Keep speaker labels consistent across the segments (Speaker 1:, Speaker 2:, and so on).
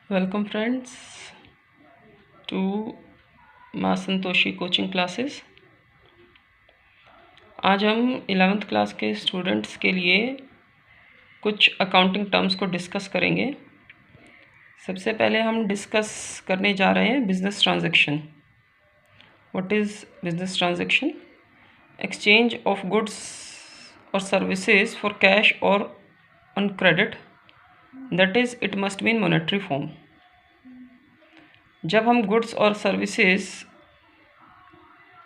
Speaker 1: Welcome friends to माँ Santoshi coaching classes. आज हम 11th क्लास के स्टूडेंट्स के लिए कुछ अकाउंटिंग टर्म्स को डिस्कस करेंगे। सबसे पहले हम डिस्कस करने जा रहे हैं business transaction. What is business transaction? Exchange of goods और सर्विसेज फॉर कैश और on credit, that is it must be in monetary form. जब हम गुड्स और सर्विसेज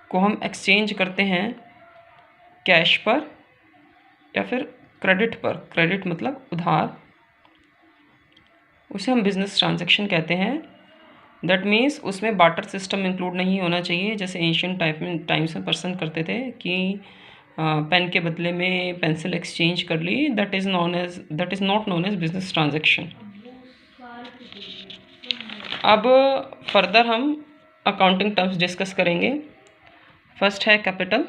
Speaker 1: को हम एक्सचेंज करते हैं कैश पर या फिर क्रेडिट पर, क्रेडिट मतलब उधार, उसे हम बिजनेस ट्रांजैक्शन कहते हैं। दैट मीन्स उसमें बार्टर सिस्टम इंक्लूड नहीं होना चाहिए, जैसे एशियन टाइम्स में पर्सन करते थे कि पेन के बदले में पेंसिल एक्सचेंज कर ली। That is not known as business transaction. अब फर्दर हम अकाउंटिंग टर्म्स डिस्कस करेंगे। फर्स्ट है कैपिटल।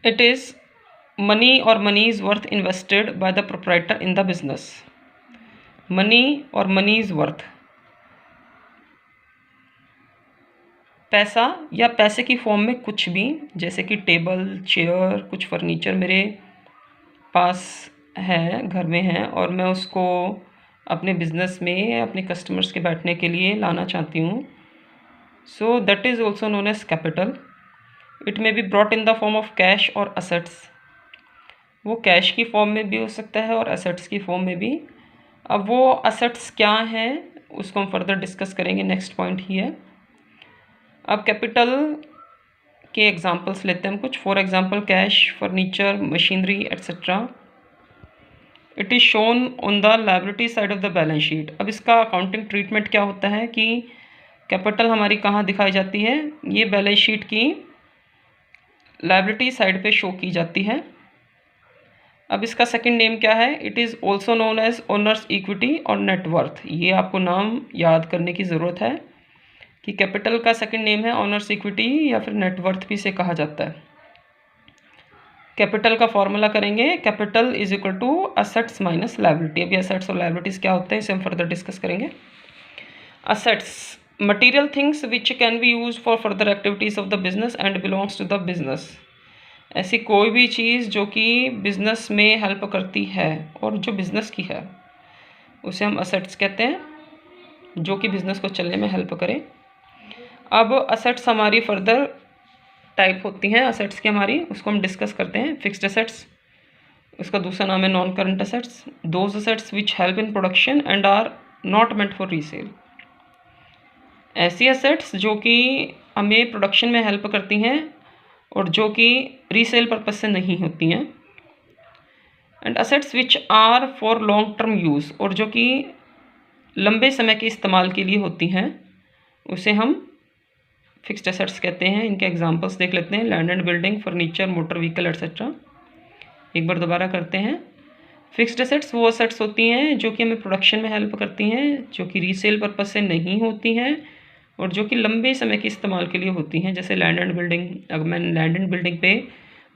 Speaker 1: इट इज़ मनी और money is worth invested by the proprietor in the business. Money और मनी इज़ वर्थ, पैसा या पैसे की फॉर्म में कुछ भी, जैसे कि टेबल, चेयर, कुछ फर्नीचर मेरे पास है, घर में है, और मैं उसको अपने बिजनेस में अपने कस्टमर्स के बैठने के लिए लाना चाहती हूँ। So that is also known as capital. It may be brought in the form of cash और असेट्स। वो कैश की फॉर्म में भी हो सकता है और असेट्स की फॉर्म में भी। अब वो असेट्स क्या हैं उसको हम फर्दर डिस्कस करेंगे, नेक्स्ट पॉइंट ही है। अब कैपिटल के एग्जांपल्स लेते हैं हम कुछ। For example cash, furniture, machinery etcetera. It is shown on the liability side of the balance sheet. अब इसका अकाउंटिंग ट्रीटमेंट क्या होता है कि कैपिटल हमारी कहाँ दिखाई जाती है? ये बैलेंस शीट की लायबिलिटी साइड पे शो की जाती है। अब इसका सेकंड नेम क्या है? It is also known as owner's equity और नेटवर्थ। ये आपको नाम याद करने की ज़रूरत है कि कैपिटल का सेकंड नेम है ओनर्स इक्विटी या फिर नेटवर्थ भी इसे कहा जाता है। कैपिटल का फॉर्मूला करेंगे, capital is equal to assets minus liability. अभी असेट्स और लायबिलिटीज़ क्या होते हैं इसे हम फर्दर डिस्कस करेंगे। Assets, material things which can be use for further activities of the business and belongs to the business. ऐसी कोई भी चीज़ जो कि बिजनेस में हेल्प करती है और जो बिजनेस की है उसे हम असेट्स कहते हैं, जो कि बिजनेस को चलने में हेल्प करें। अब असेट्स हमारी फर्दर टाइप होती हैं असेट्स की हमारी, उसको हम डिस्कस करते हैं। फिक्स्ड असेट्स, उसका दूसरा नाम है non current assets. Those assets which help in production and are not meant for resale. ऐसी असेट्स जो कि हमें प्रोडक्शन में हेल्प करती हैं और जो कि रीसेल पर्पज से नहीं होती हैं। And assets which are for long term use, और जो कि लंबे समय के इस्तेमाल के लिए होती हैं उसे हम फिक्स्ड असेट्स कहते हैं। इनके एग्जांपल्स देख लेते हैं। Land and building, furniture, motor vehicle etcetera. एक बार दोबारा करते हैं। फिक्स्ड असेट्स वो असेट्स होती हैं जो कि हमें प्रोडक्शन में हेल्प करती हैं, जो कि रीसेल पर्पज से नहीं होती हैं और जो कि लंबे समय के इस्तेमाल के लिए होती हैं। जैसे लैंड एंड बिल्डिंग, अगर मैंने लैंड एंड बिल्डिंग पे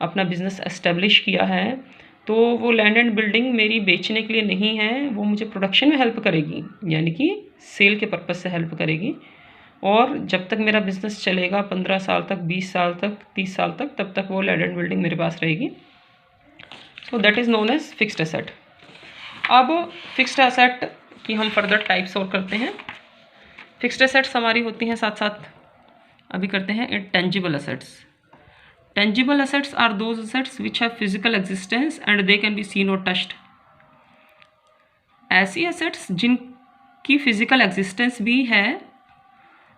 Speaker 1: अपना बिजनेस एस्टेब्लिश किया है तो वो लैंड एंड बिल्डिंग मेरी बेचने के लिए नहीं है, वो मुझे प्रोडक्शन में हेल्प करेगी, यानी कि सेल के पर्पज़ से हेल्प करेगी। और जब तक मेरा बिजनेस चलेगा 15 साल तक, 20 साल तक, 30 साल तक, तब तक वो लैंड एंड बिल्डिंग मेरे पास रहेगी। So that is known as fixed asset. अब फिक्स्ड एसेट की हम फर्दर टाइप्स और करते हैं। फिक्स्ड एसेट्स हमारी होती हैं साथ साथ, अभी करते हैं intangible assets. Tangible assets are those assets which have physical existence and they can be seen और टच्ड। ऐसी एसेट्स जिनकी फिजिकल एग्जिस्टेंस भी है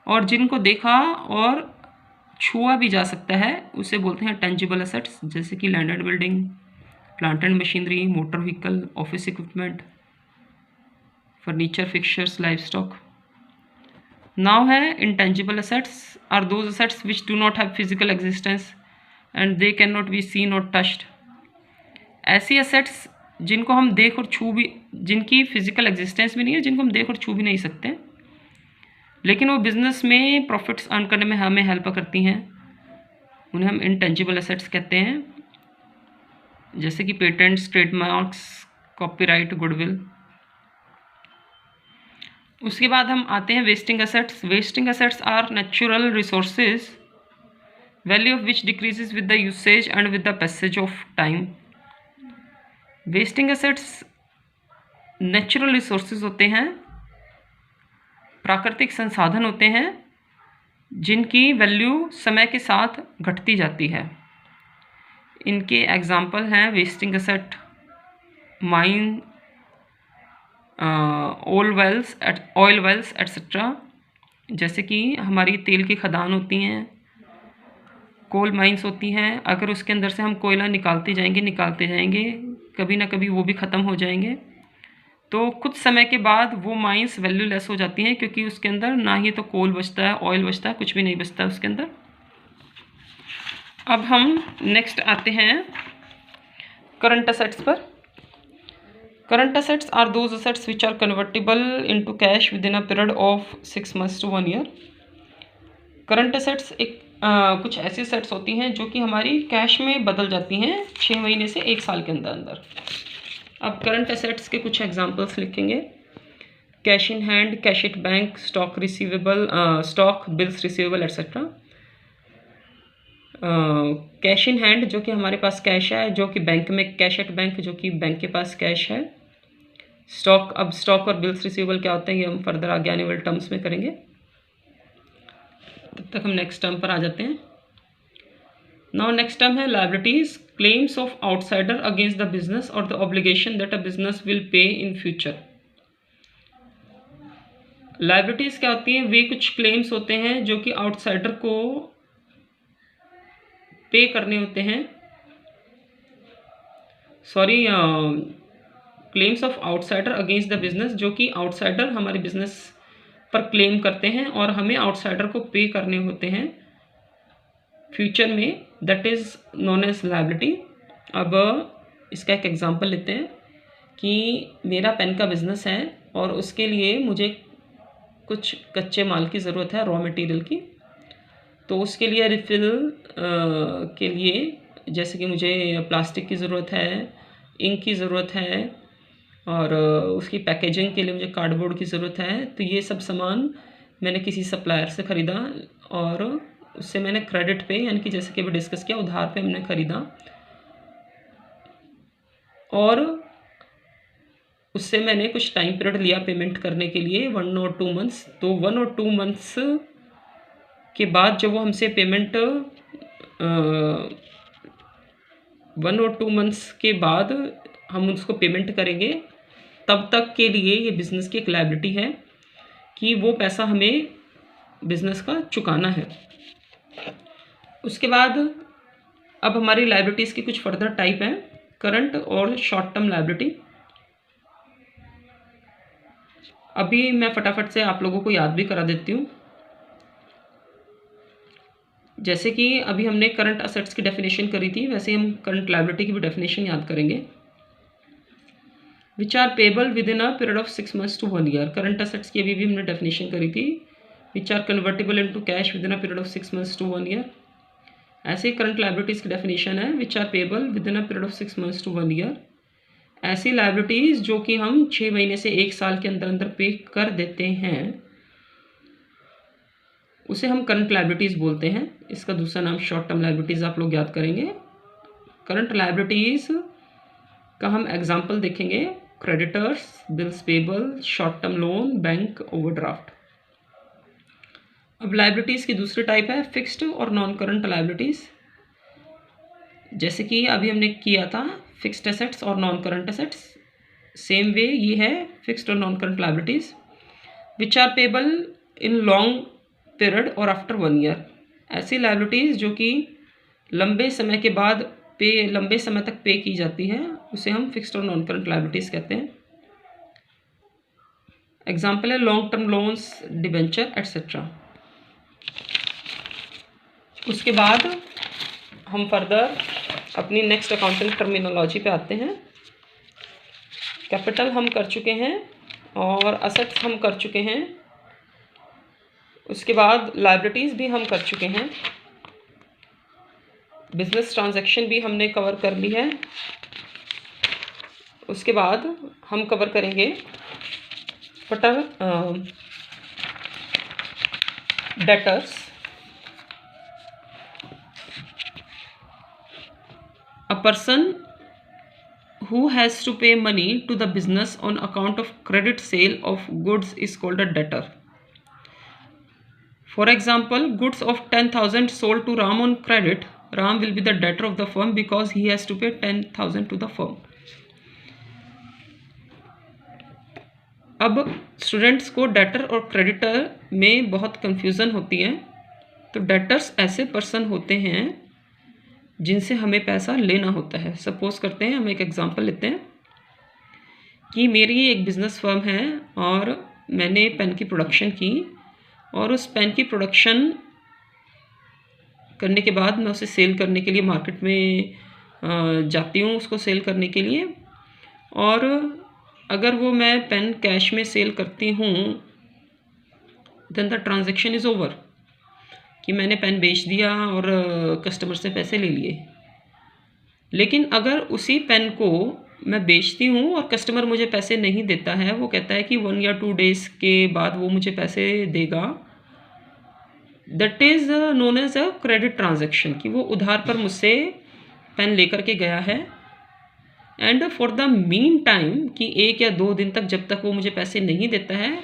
Speaker 1: और जिनको देखा और छुआ भी जा सकता है उसे बोलते हैं टेंजिबल एसेट्स, जैसे कि land and building, plant and machinery, motor vehicle, office equipment, furniture, fixtures, livestock. Now है intangible assets are those assets which do not have physical existence and they cannot be seen और touched. ऐसी assets जिनको हम देख और छू भी, जिनकी फिजिकल एग्जिस्टेंस भी नहीं है, जिनको हम देख और छू भी नहीं सकते, लेकिन वो बिजनेस में प्रॉफिट्स अर्न करने में हमें हेल्प करती हैं, उन्हें हम इंटेंजिबल एसेट्स कहते हैं। जैसे कि पेटेंट्स, ट्रेडमार्क्स, कॉपीराइट, गुडविल। उसके बाद हम आते हैं wasting assets. Wasting assets are natural resources value of which decreases with the usage and with the passage of time. Wasting assets natural resources होते हैं, प्राकृतिक संसाधन होते हैं जिनकी वैल्यू समय के साथ घटती जाती है। इनके एग्जाम्पल हैं wasting asset, mine, oil wells etcetera. जैसे कि हमारी तेल की खदान होती हैं, कोल माइंस होती हैं। अगर उसके अंदर से हम कोयला निकालते जाएंगे कभी ना कभी वो भी ख़त्म हो जाएंगे, तो कुछ समय के बाद वो माइंस वैल्यूलेस हो जाती हैं, क्योंकि उसके अंदर ना ही तो कोल बचता है, ऑयल बचता है, कुछ भी नहीं बचता उसके अंदर। अब हम नेक्स्ट आते हैं करंट असेट्स पर। Current assets are those assets which are convertible into cash within a period of 6 months to 1 year। Current assets एक कुछ ऐसी असेट्स होती हैं जो कि हमारी कैश में बदल जाती हैं 6 महीने से 1 साल के अंदर अंदर। अब करंट असेट्स के कुछ एग्जांपल्स लिखेंगे। Cash in hand, cash at bank, stock receivable, stock, bills receivable etcetera. Cash in hand जो कि हमारे पास कैश है, जो कि बैंक में, कैश एट बैंक जो कि बैंक के पास कैश है। स्टॉक, अब स्टॉक और बिल्स रिसीवेबल क्या होते हैं ये हम फर्दर आगे आने वाले टर्म्स में करेंगे। तब तक हम नेक्स्ट टर्म पर आ जाते हैं। नाउ नेक्स्ट टर्म है liabilities, claims of outsider against the business और the obligation that a business will pay in future. Liabilities क्या होती हैं? वे कुछ क्लेम्स होते हैं जो कि आउटसाइडर को पे करने होते हैं। Sorry, claims of outsider against the business, जो कि आउटसाइडर हमारे बिजनेस पर क्लेम करते हैं और हमें आउटसाइडर को पे करने होते हैं फ्यूचर में, that is known as liability. अब इसका एक एग्जांपल लेते हैं कि मेरा पेन का बिज़नेस है और उसके लिए मुझे कुछ कच्चे माल की ज़रूरत है, रॉ मटेरियल की। तो उसके लिए रिफ़िल के लिए जैसे कि मुझे प्लास्टिक की ज़रूरत है, इंक की ज़रूरत है और उसकी पैकेजिंग के लिए मुझे कार्डबोर्ड की ज़रूरत है। तो ये सब सामान मैंने किसी सप्लायर से ख़रीदा और उससे मैंने क्रेडिट पे, यानी कि जैसे कि अभी डिस्कस किया, उधार पे हमने ख़रीदा और उससे मैंने कुछ टाइम पीरियड लिया पेमेंट करने के लिए, 1 और 2 months। तो 1 और 2 months के बाद जब वो हमसे पेमेंट 1 और 2 months के बाद हम उसको पेमेंट करेंगे, तब तक के लिए ये बिज़नेस की एक लायबिलिटी है कि वो पैसा हमें बिज़नेस का चुकाना है। उसके बाद अब हमारी लायबिलिटीज़ की कुछ फर्दर टाइप हैं, करंट और शॉर्ट टर्म लायबिलिटी। अभी मैं फटाफट से आप लोगों को याद भी करा देती हूँ। जैसे कि अभी हमने करंट असेट्स की डेफिनेशन करी थी, वैसे हम करंट लायबिलिटी की भी डेफिनेशन याद करेंगे। Which are payable within a period of 6 months to 1 year। Current assets की अभी भी हमने डेफिनेशन करी थी, which are convertible into cash within a period of 6 months to 1 year। ऐसे करंट लायबिलिटीज़ की डेफिनेशन है, which are payable within a period of 6 months to 1 year। ऐसी लायबिलिटीज़ जो कि हम 6 महीने से 1 साल के अंदर अंदर पे कर देते हैं, उसे हम करंट लायबिलिटीज़ बोलते हैं। इसका दूसरा नाम शॉर्ट टर्म लायबिलिटीज़ आप लोग याद करेंगे। करंट लायबिलिटीज़ का हम एग्जांपल देखेंगे, creditors, bills payable, short term loan, bank overdraft. अब लायबिलिटीज़ की दूसरी टाइप है फिक्स्ड और नॉन करंट लायबिलिटीज़। जैसे कि अभी हमने किया था फिक्स्ड एसेट्स और non current assets, same way ये है फिक्स्ड और non current liabilities. Which are payable in long period और आफ्टर 1 year। ऐसी लायबिलिटीज़ जो कि लंबे समय के बाद लंबे समय तक पे की जाती है, उसे हम फिक्स्ड और नॉन करंट लायबिलिटीज़ कहते हैं। एग्जाम्पल है long term loans, debenture etcetera. उसके बाद हम फर्दर अपनी नेक्स्ट अकाउंटिंग टर्मिनोलॉजी पे आते हैं। कैपिटल हम कर चुके हैं और असेट्स हम कर चुके हैं। उसके बाद लायबिलिटीज़ भी हम कर चुके हैं। बिजनेस ट्रांजैक्शन भी हमने कवर कर ली है। उसके बाद हम कवर करेंगे what are debtors? A person who has to pay money to the business on account of credit sale of goods is called a debtor. For example, goods of 10,000 sold to Ram on credit. Ram will be the debtor of the firm because he has to pay 10,000 to the firm. अब students को debtor और creditor में बहुत confusion होती है। तो debtors ऐसे person होते हैं जिनसे हमें पैसा लेना होता है। सपोज करते हैं, हम एक एग्जांपल लेते हैं कि मेरी एक बिज़नेस फर्म है और मैंने पेन की प्रोडक्शन की, और उस पेन की प्रोडक्शन करने के बाद मैं उसे सेल करने के लिए मार्केट में जाती हूँ उसको सेल करने के लिए। और अगर वो मैं पेन कैश में सेल करती हूँ, then the transaction is over, कि मैंने पेन बेच दिया और कस्टमर से पैसे ले लिए। लेकिन अगर उसी पेन को मैं बेचती हूँ और कस्टमर मुझे पैसे नहीं देता है, वो कहता है कि 1 या 2 डेज़ के बाद वो मुझे पैसे देगा, that is known as a credit transaction, कि वो उधार पर मुझसे पेन लेकर के गया है। And for the mean time, कि 1 या 2 दिन तक, जब तक वो मुझे पैसे नहीं देता है,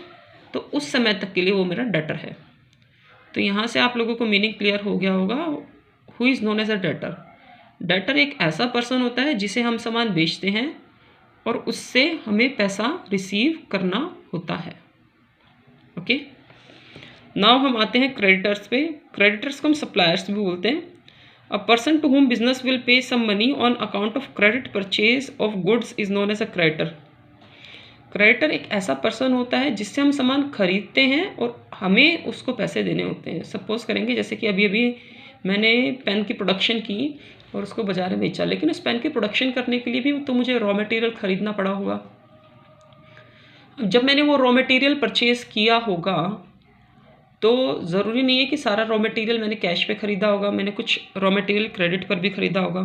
Speaker 1: तो उस समय तक के लिए वो मेरा डेटर है। तो यहाँ से आप लोगों को मीनिंग क्लियर हो गया होगा। Who is known as a debtor? Debtor एक ऐसा पर्सन होता है जिसे हम सामान बेचते हैं और उससे हमें पैसा रिसीव करना होता है। ओके, नाउ हम आते हैं क्रेडिटर्स पे। क्रेडिटर्स को हम सप्लायर्स भी बोलते हैं। A person to whom business will pay some money on account of credit purchase of goods is known as a creditor. Creditor एक ऐसा पर्सन होता है जिससे हम सामान खरीदते हैं और हमें उसको पैसे देने होते हैं। सपोज करेंगे जैसे कि अभी अभी मैंने पेन की प्रोडक्शन की और उसको बाजार में बेचा, लेकिन उस पेन की प्रोडक्शन करने के लिए भी तो मुझे रॉ मटेरियल ख़रीदना पड़ा होगा। जब मैंने वो रॉ मटेरियल परचेज़ किया होगा तो ज़रूरी नहीं है कि सारा रॉ मटेरियल मैंने कैश पे ख़रीदा होगा, मैंने कुछ रॉ मटेरियल क्रेडिट पर भी ख़रीदा होगा।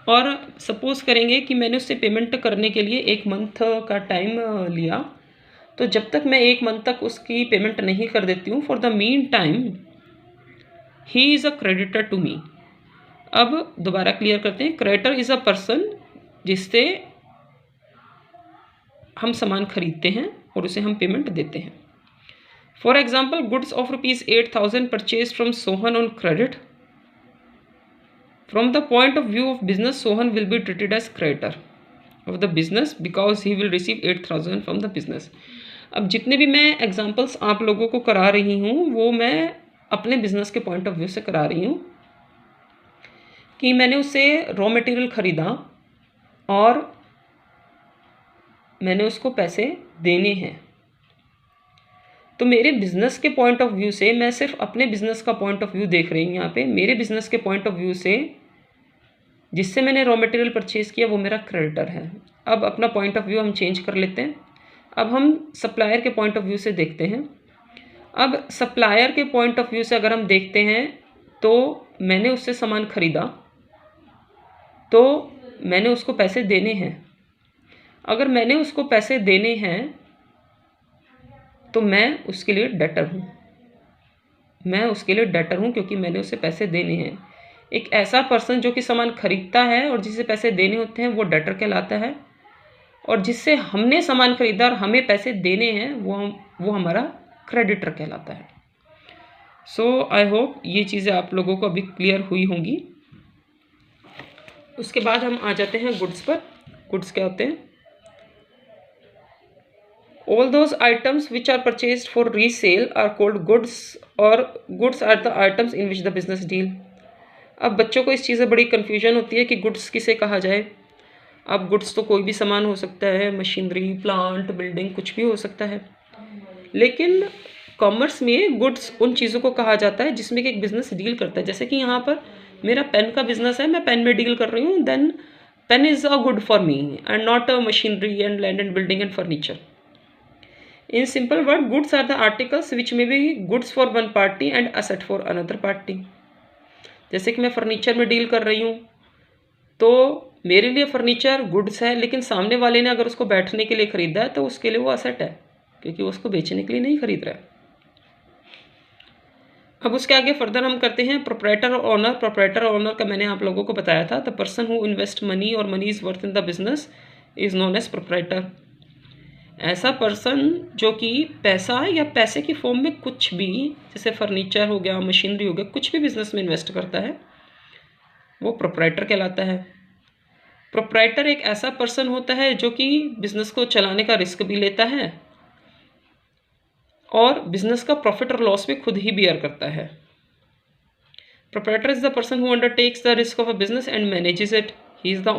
Speaker 1: और सपोज़ करेंगे कि मैंने उससे पेमेंट करने के लिए 1 मंथ का टाइम लिया, तो जब तक मैं 1 मंथ तक उसकी पेमेंट नहीं कर देती हूँ, for the mean time he is a creditor to me. अब दोबारा क्लियर करते हैं, क्रेडिटर इज़ अ पर्सन जिससे हम सामान खरीदते हैं और उसे हम पेमेंट देते हैं। For example, goods of ₹8,000 purchase from Sohan on credit. From the point of view of business, Sohan will be treated as creditor of the business because he will receive 8,000 from the business. अब जितने भी मैं examples आप लोगों को करा रही हूँ वो मैं अपने बिजनेस के पॉइंट ऑफ व्यू से करा रही हूँ कि मैंने उससे रॉ मटेरियल ख़रीदा और मैंने उसको पैसे देने हैं। तो मेरे बिज़नेस के पॉइंट ऑफ व्यू से मैं सिर्फ अपने बिज़नेस का पॉइंट ऑफ व्यू देख रही हूँ। यहाँ पे मेरे बिज़नेस के पॉइंट ऑफ व्यू से जिससे मैंने रॉ मटेरियल परचेज़ किया वो मेरा क्रेडिटर है। अब अपना पॉइंट ऑफ व्यू हम चेंज कर लेते हैं। अब हम सप्लायर के पॉइंट ऑफ व्यू से देखते हैं। अब सप्लायर के पॉइंट ऑफ व्यू से अगर हम देखते हैं तो मैंने उससे सामान ख़रीदा तो मैंने उसको पैसे देने हैं। अगर मैंने उसको पैसे देने हैं तो मैं उसके लिए डेटर हूँ। मैं उसके लिए डेटर हूँ क्योंकि मैंने उसे पैसे देने हैं। एक ऐसा पर्सन जो कि सामान खरीदता है और जिसे पैसे देने होते हैं वो डेटर कहलाता है, और जिससे हमने सामान खरीदा और हमें पैसे देने हैं वो हमारा क्रेडिटर कहलाता है। सो आई होप ये चीज़ें आप लोगों को अभी क्लियर हुई होंगी। उसके बाद हम आ जाते हैं गुड्स पर। गुड्स क्या होते हैं? All those items which are purchased for resale are called goods, or goods are the items in which the business deal. अब बच्चों को इस चीज़ में बड़ी कन्फ्यूजन होती है कि गुड्स किसे कहा जाए। अब गुड्स तो कोई भी सामान हो सकता है, मशीनरी, प्लांट, बिल्डिंग, कुछ भी हो सकता है। लेकिन कॉमर्स में गुड्स उन चीज़ों को कहा जाता है जिसमें कि एक बिज़नेस डील करता है। जैसे कि यहाँ पर मेरा पेन का बिज़नेस है, मैं पेन में डील कर रही हूँ, then pen is a good for me and not a machinery and land and building and furniture. In simple word, goods are the articles which may be goods for one party and asset for another party. जैसे कि मैं furniture में deal कर रही हूँ तो मेरे लिए फर्नीचर गुड्स है, लेकिन सामने वाले ने अगर उसको बैठने के लिए ख़रीदा है तो उसके लिए वो असेट है, क्योंकि वो उसको बेचने के लिए नहीं खरीद रहा है। अब उसके आगे फर्दर हम करते हैं प्रोप्राइटर और ओनर। प्रोप्राइटर और ओनर का मैंने आप लोगों को बताया था, the person who invest money और money is worth in the business is known as proprietor. ऐसा पर्सन जो कि पैसा या पैसे की फॉर्म में कुछ भी, जैसे फर्नीचर हो गया, मशीनरी हो गया, कुछ भी बिजनेस में इन्वेस्ट करता है, वो प्रोप्राइटर कहलाता है। प्रोप्राइटर एक ऐसा पर्सन होता है जो कि बिजनेस को चलाने का रिस्क भी लेता है और बिजनेस का प्रॉफिट और लॉस भी खुद ही बियर करता है। Proprietor is the person who undertakes the risk of a business and manages it. He is the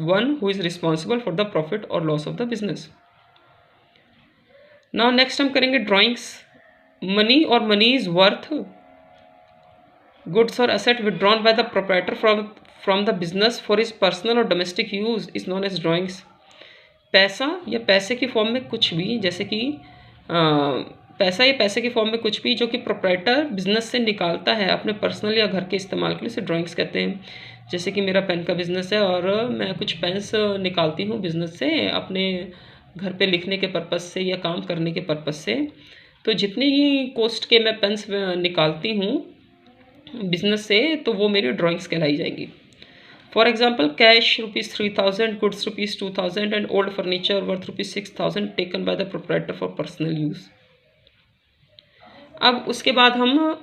Speaker 1: one who is responsible for the profit और loss of the business. Now next हम करेंगे drawings. Money और money is worth goods और asset withdrawn by the proprietor from the business for his personal और domestic use is known as drawings. पैसा या पैसे की फॉर्म में कुछ भी, जैसे कि पैसा या पैसे की फॉर्म में कुछ भी जो कि प्रोप्राइटर बिजनेस से निकालता है अपने पर्सनल या घर के इस्तेमाल के लिए, उसे ड्राइंग्स कहते हैं। जैसे कि मेरा पेन का बिज़नेस है और मैं कुछ पेन्स निकालती हूँ बिज़नेस से अपने घर पे लिखने के पर्पज़ से या काम करने के पर्पज़ से, तो जितनी ही कॉस्ट के मैं पेन्स निकालती हूँ बिज़नेस से, तो वो मेरी ड्राइंग्स कहलाई जाएंगी। For example, cash ₹3000, goods ₹2000 and old furniture worth ₹6000 taken by the proprietor for personal use. अब उसके बाद हम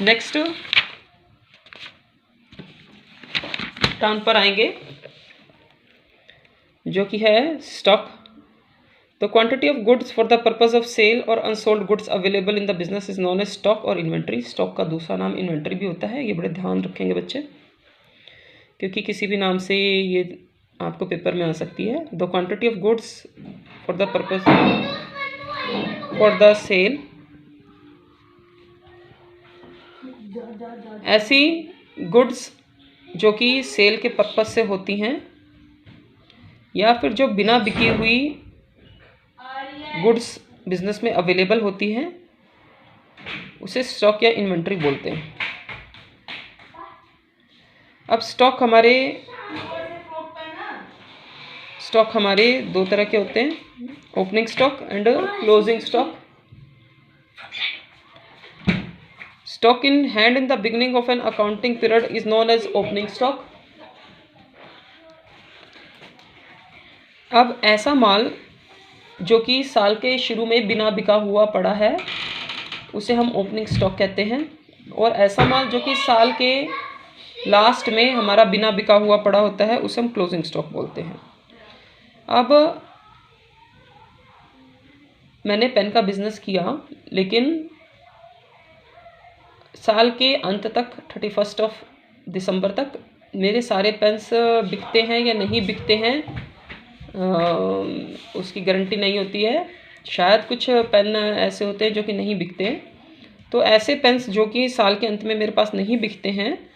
Speaker 1: नेक्स्ट टर्म पर आएंगे जो कि है stock. The quantity of goods for the purpose of sale और unsold goods available in the business is known as stock और इन्वेंट्री। स्टॉक का दूसरा नाम इन्वेंट्री भी होता है, ये बड़े ध्यान रखेंगे बच्चे, क्योंकि किसी भी नाम से ये आपको पेपर में आ सकती है। The quantity of goods for the purpose for the sale, ऐसी गुड्स जो कि सेल के पर्पज से होती हैं या फिर जो बिना बिकी हुई गुड्स बिजनेस में अवेलेबल होती हैं, उसे स्टॉक या इन्वेंट्री बोलते हैं। अब स्टॉक हमारे दो तरह के होते हैं, opening stock and closing stock. Stock in hand in the beginning of an accounting period is known as opening stock. अब ऐसा माल जो कि साल के शुरू में बिना बिका हुआ पड़ा है, उसे हम ओपनिंग स्टॉक कहते हैं, और ऐसा माल जो कि साल के लास्ट में हमारा बिना बिका हुआ पड़ा होता है, उसे हम क्लोजिंग स्टॉक बोलते हैं। अब मैंने पेन का बिजनेस किया, लेकिन साल के अंत तक 31 दिसंबर तक मेरे सारे पेन्स बिकते हैं या नहीं बिकते हैं, उसकी गारंटी नहीं होती है। शायद कुछ पेन ऐसे होते हैं जो कि नहीं बिकते हैं। तो ऐसे पेन्स जो कि साल के अंत में मेरे पास नहीं बिकते हैं,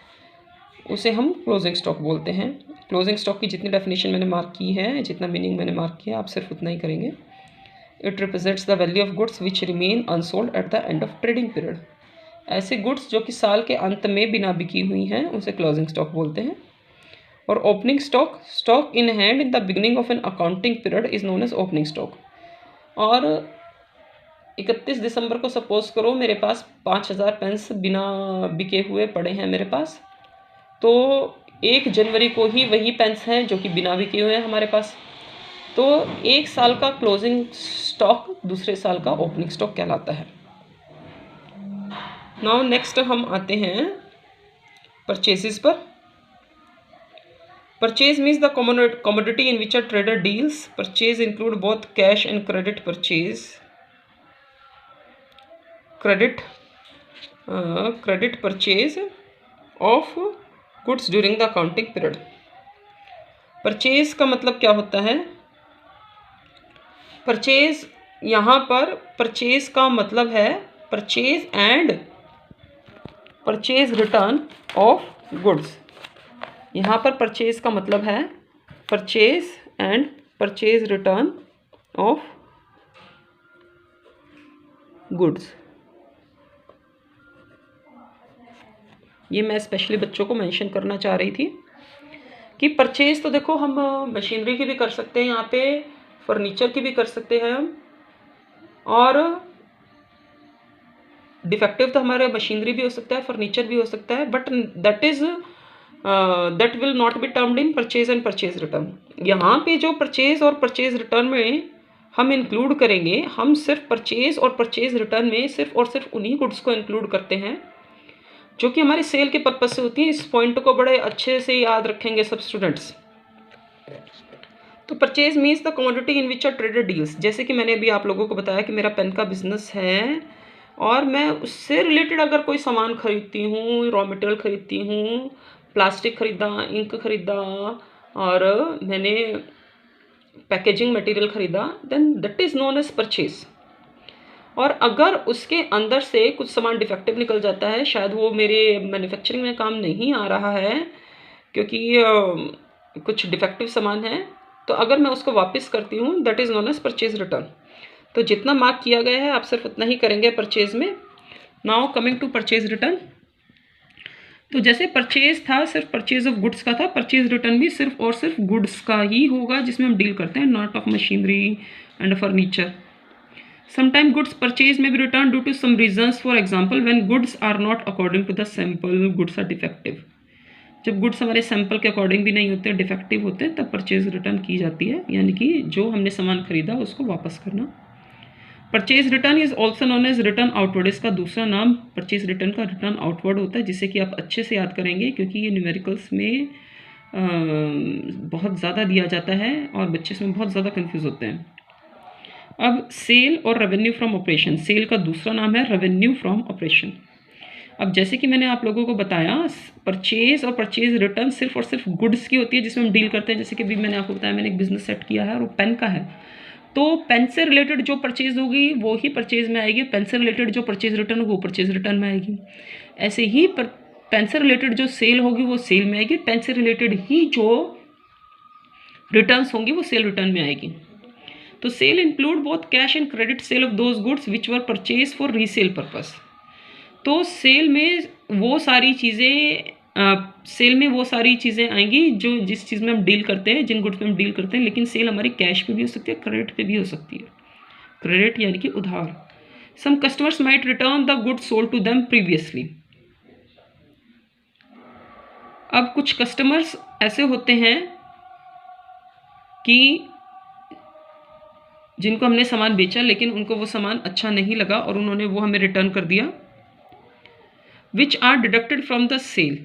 Speaker 1: उसे हम क्लोजिंग स्टॉक बोलते हैं। क्लोजिंग स्टॉक की जितनी डेफिनेशन मैंने मार्क की है, जितना मीनिंग मैंने मार्क किया, आप सिर्फ उतना ही करेंगे। It represents the value of goods which remain unsold at the end of trading period. ऐसे गुड्स जो कि साल के अंत में बिना बिकी हुई हैं, उसे क्लोजिंग स्टॉक बोलते हैं। और opening stock, stock in hand in the beginning of an accounting period is known as opening stock. और 31 दिसंबर को सपोज करो मेरे पास 5000 पेन्स बिना बिके हुए पड़े हैं मेरे पास, तो 1 जनवरी को ही वही पेन्स हैं जो कि बिना बिके हुए हैं हमारे पास। तो एक साल का क्लोजिंग स्टॉक दूसरे साल का ओपनिंग स्टॉक कहलाता है। नाउ नेक्स्ट हम आते हैं परचेजेस पर। Purchase means the commodity in which a trader deals. Purchase include both cash and credit purchase. Credit purchase of goods during the accounting period. Purchase का मतलब क्या होता है? परचेज, यहाँ पर परचेज का मतलब है purchase and purchase return of goods. यहाँ पर परचेज का मतलब है purchase and purchase return of goods. ये मैं स्पेशली बच्चों को मेंशन करना चाह रही थी। कि परचेज तो देखो हम मशीनरी की भी कर सकते हैं, यहाँ पे फर्नीचर की भी कर सकते हैं हम, और डिफेक्टिव तो हमारे मशीनरी भी हो सकता है, फर्नीचर भी हो सकता है, but that will not be termed in purchase and purchase return. यहाँ पे जो परचेज और परचेज रिटर्न में हम इंक्लूड करेंगे, हम सिर्फ परचेज और परचेज रिटर्न में सिर्फ और सिर्फ उन्हीं गुड्स को इंक्लूड करते हैं जो कि हमारी सेल के पर्पज से होती है। इस पॉइंट को बड़े अच्छे से याद रखेंगे सब स्टूडेंट्स। तो purchase means the commodity in which are traded deals. जैसे कि मैंने अभी आप लोगों को बताया कि मेरा पेन का बिजनेस है और मैं उससे रिलेटेड अगर कोई सामान खरीदती हूँ, रॉ मटेरियल खरीदती हूँ, प्लास्टिक खरीदा, इंक खरीदा और मैंने पैकेजिंग मटेरियल खरीदा, then that is known as purchase. और अगर उसके अंदर से कुछ सामान डिफेक्टिव निकल जाता है, शायद वो मेरे मैन्युफैक्चरिंग में काम नहीं आ रहा है क्योंकि कुछ डिफेक्टिव सामान है, तो अगर मैं उसको वापस करती हूँ, that is known as purchase return. तो जितना मार्क किया गया है आप सिर्फ उतना ही करेंगे परचेज में। Now coming to purchase return. तो जैसे परचेज था सिर्फ परचेज ऑफ गुड्स का था, परचेज रिटर्न भी सिर्फ और सिर्फ गुड्स का ही होगा जिसमें हम डील करते हैं, not of machinery and furniture. Sometimes goods purchased may be returned due to some reasons. For example, when goods are not according to the sample, goods are defective. जब गुड्स हमारे sample के according भी नहीं होते, defective होते हैं, तब purchase return की जाती है, यानी कि जो हमने सामान खरीदा उसको वापस करना। Purchase return is also known as return outward. इसका दूसरा नाम परचेज रिटर्न का रिटर्न आउटवर्ड होता है, जिसे कि आप अच्छे से याद करेंगे क्योंकि ये न्यूमेरिकल्स में बहुत ज़्यादा दिया जाता है और बच्चे इसमें बहुत ज़्यादा कन्फ्यूज़ होते हैं। अब सेल और रेवेन्यू फ्रॉम ऑपरेशन। सेल का दूसरा नाम है रेवेन्यू फ्रॉम ऑपरेशन। अब जैसे कि मैंने आप लोगों को बताया, परचेज और परचेज रिटर्न सिर्फ और सिर्फ गुड्स की होती है जिसमें हम डील करते हैं। जैसे कि अभी मैंने आपको बताया, मैंने एक बिजनेस सेट किया है और वो पेन का है, तो पेन से रिलेटेड जो परचेज होगी वो ही परचेज में आएगी, पेन से रिलेटेड जो परचेज रिटर्न होगी वो परचेज रिटर्न में आएगी। ऐसे ही पेन से रिलेटेड जो सेल होगी वो सेल में आएगी, पेन से रिलेटेड ही जो रिटर्न्स होंगी वो सेल रिटर्न में आएगी। तो sale include both cash and credit sale of those goods which were purchase for resale purpose. तो सेल में वो सारी चीज़ें आएंगी जो जिस चीज़ में हम डील करते हैं, जिन गुड्स में हम डील करते हैं, लेकिन सेल हमारी कैश पे भी हो सकती है, क्रेडिट पे भी हो सकती है। क्रेडिट यानी कि उधार। Some customers might return the goods sold to them previously. अब कुछ कस्टमर्स ऐसे होते हैं कि जिनको हमने सामान बेचा लेकिन उनको वो सामान अच्छा नहीं लगा और उन्होंने वो हमें रिटर्न कर दिया। Which are deducted from the sale,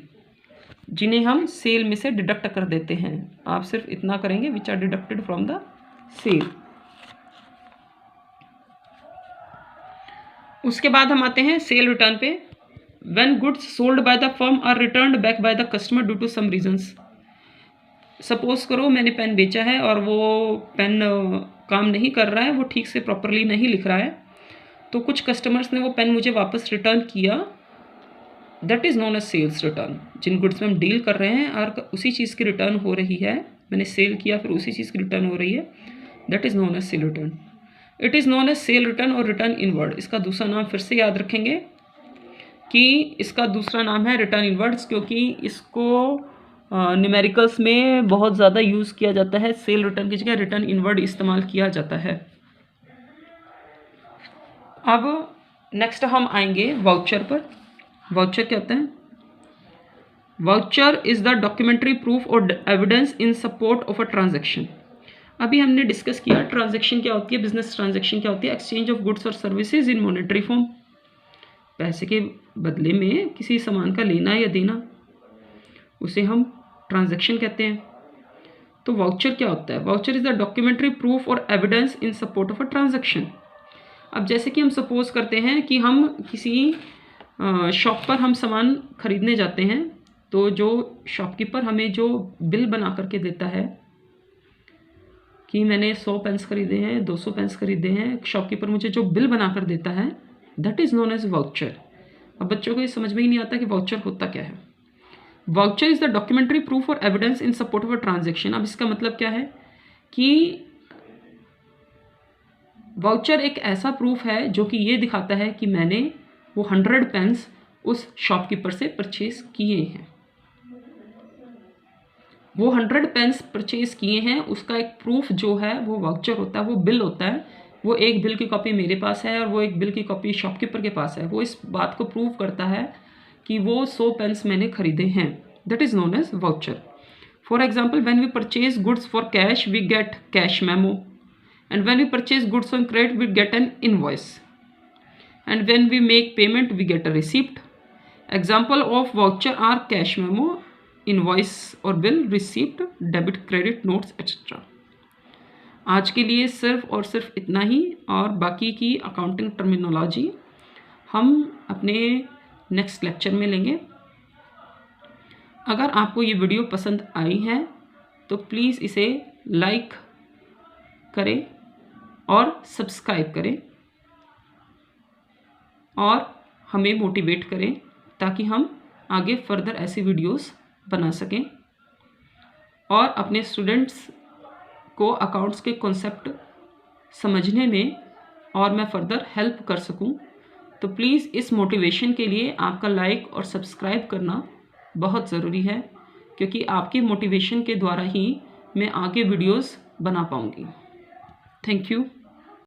Speaker 1: जिन्हें हम सेल में से डिडक्ट कर देते हैं। आप सिर्फ इतना करेंगे, which are deducted from the sale. उसके बाद हम आते हैं सेल रिटर्न पे। When goods sold by the firm are returned back by the customer due to some reasons. Suppose करो मैंने पेन बेचा है और वो पेन काम नहीं कर रहा है, वो ठीक से प्रॉपरली नहीं लिख रहा है, तो कुछ कस्टमर्स ने वो पेन मुझे वापस रिटर्न किया, that is known as sales return. जिन गुड्स में हम डील कर रहे हैं और उसी चीज़ की रिटर्न हो रही है, मैंने सेल किया फिर उसी चीज़ की रिटर्न हो रही है, that is known as sale return. It is known as sale return और रिटर्न इनवर्ड। इसका दूसरा नाम फिर से याद रखेंगे कि इसका दूसरा नाम है रिटर्न इनवर्ड्स, क्योंकि इसको न्यूमेरिकल्स में बहुत ज़्यादा यूज़ किया जाता है। सेल रिटर्न की जगह रिटर्न इनवर्ड इस्तेमाल किया जाता है। अब नेक्स्ट हम आएंगे वाउचर पर। वाउचर क्या होता है? Voucher is the documentary proof और evidence in support of a transaction. अभी हमने डिस्कस किया ट्रांजैक्शन क्या होती है, बिजनेस ट्रांजैक्शन क्या होती है। एक्सचेंज ऑफ गुड्स और सर्विसेज इन मॉनेटरी फॉर्म, पैसे के बदले में किसी सामान का लेना या देना, उसे हम ट्रांजैक्शन कहते हैं। तो वाउचर क्या होता है? Voucher is the documentary proof और evidence in support of a transaction. अब जैसे कि हम सपोज करते हैं कि हम किसी शॉप पर हम सामान खरीदने जाते हैं, तो जो शॉपकीपर हमें जो बिल बना करके देता है कि मैंने 100 पेन्स खरीदे हैं, 200 पेन्स खरीदे हैं, शॉपकीपर मुझे जो बिल बना कर देता है, that is known as voucher. अब बच्चों को ये समझ में ही नहीं आता कि वाउचर होता क्या है। Voucher is the documentary proof और evidence in support of a transaction. अब इसका मतलब क्या है कि वाउचर एक ऐसा प्रूफ है जो कि ये दिखाता है कि मैंने वो 100 पेन्स उस शॉपकीपर से परचेज किए हैं। वो 100 पेन्स परचेज़ किए हैं, उसका एक प्रूफ जो है वो वाउचर होता है, वो बिल होता है। वो एक बिल की कॉपी मेरे पास है और वो एक बिल की कॉपी शॉपकीपर के पास है। वो इस बात को प्रूव करता है कि वो 100 पेन्स मैंने खरीदे हैं। That is known as voucher. For example, when we purchase goods for cash we get cash memo, and when we purchase goods on credit we get an invoice, and when we make payment we get a receipt. Example of voucher are cash memo, invoice और bill, receipt, debit, credit notes etcetera. आज के लिए सिर्फ और सिर्फ इतना ही, और बाकी की अकाउंटिंग टर्मिनोलॉजी हम अपने नेक्स्ट लेक्चर में लेंगे। अगर आपको ये वीडियो पसंद आई है तो प्लीज़ इसे लाइक करें और सब्सक्राइब करें और हमें मोटिवेट करें ताकि हम आगे फर्दर ऐसी वीडियोस बना सकें और अपने स्टूडेंट्स को अकाउंट्स के कॉन्सेप्ट समझने में और मैं फर्दर हेल्प कर सकूं। तो प्लीज़ इस मोटिवेशन के लिए आपका लाइक और सब्सक्राइब करना बहुत ज़रूरी है, क्योंकि आपके मोटिवेशन के द्वारा ही मैं आगे वीडियोस बना पाऊंगी। Thank you.